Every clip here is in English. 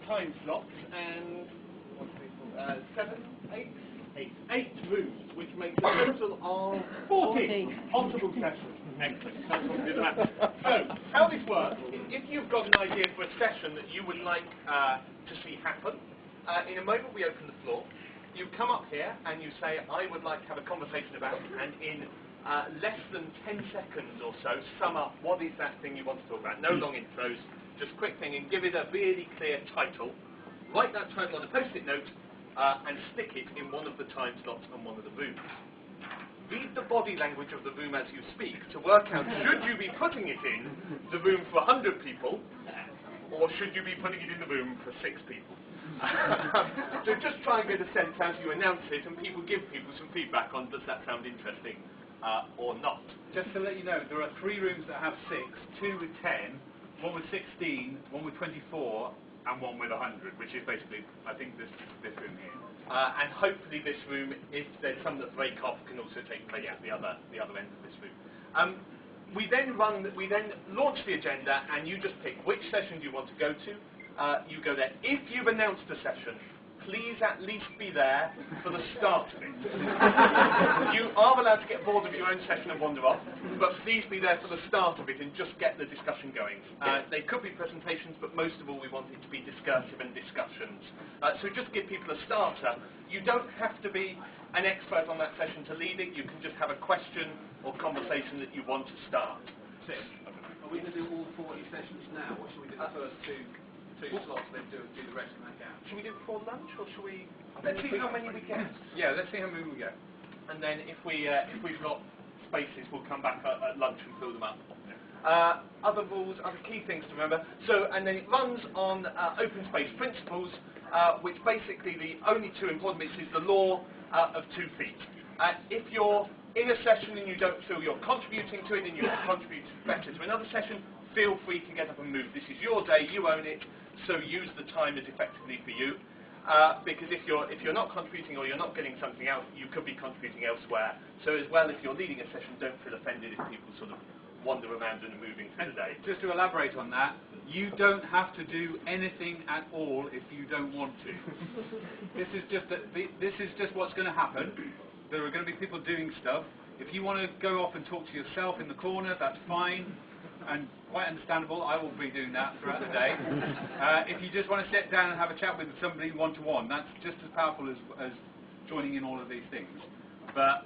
time slots and 8 rooms, which makes a total of 40 possible sessions. Excellent. That's what we do that. So, how this works is if you've got an idea for a session that you would like to see happen, in a moment we open the floor. You come up here and you say, I would like to have a conversation about, and in less than 10 seconds or so, sum up what is that thing you want to talk about. No long intros, just quick thing, and give it a really clear title. Write that title on a post-it note and stick it in one of the time slots on one of the rooms. Read the body language of the room as you speak to work out, should you be putting it in the room for 100 people, or should you be putting it in the room for 6 people? So just try and get a sense as you announce it, and people give people some feedback on does that sound interesting or not. Just to let you know, there are 3 rooms that have 6, 2 with 10, 1 with 16, 1 with 24, and 1 with 100, which is basically, I think, this room here. And hopefully this room, if there's some that break off, can also take place at the other end of this room. We then launch the agenda, and you just pick which session you want to go to. You go there. If you've announced a session, please at least be there for the start of it. You are allowed to get bored of your own session and wander off, but please be there for the start of it and just get the discussion going. They could be presentations, but most of all we want it to be discursive and discussions. So just give people a starter. You don't have to be an expert on that session to lead it. You can just have a question or conversation that you want to start. Are we going to do all 40 sessions now, or should we do the first two slots, then do the rest and that out? Should we do it before lunch, or should we? Let's see how many we get. Yeah, let's see how many we get. And then if we've got spaces, we'll come back at lunch and fill them up. Other rules, other key things to remember. So, and then it runs on open space principles, which basically the only 2 important bits is the law of 2 feet. If you're in a session and you don't feel you're contributing to it and you can contribute better to another session, feel free to get up and move. This is your day, you own it, so use the time as effectively for you. Because if you're not contributing or you're not getting something out, you could be contributing elsewhere. So as well, if you're leading a session, don't feel offended if people sort of wander around and are moving through the day. Just to elaborate on that, you don't have to do anything at all if you don't want to. This is just what's going to happen. There are going to be people doing stuff. If you want to go off and talk to yourself in the corner, that's fine and quite understandable. I will be doing that throughout the day. If you just want to sit down and have a chat with somebody one-to-one, that's just as powerful as joining in all of these things. But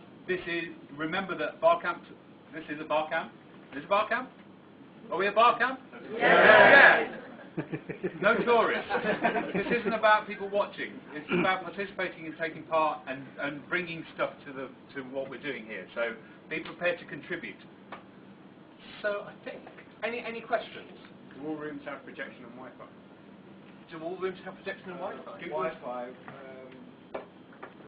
remember that bar camp, this is a bar camp. Is it a bar camp? Are we a bar camp? Yeah. No tourists. This isn't about people watching. It's about participating and taking part and bringing stuff to what we're doing here. So be prepared to contribute. So I think any questions? Do all rooms have projection and Wi-Fi? Do all rooms have projection and Wi-Fi? Wi-Fi.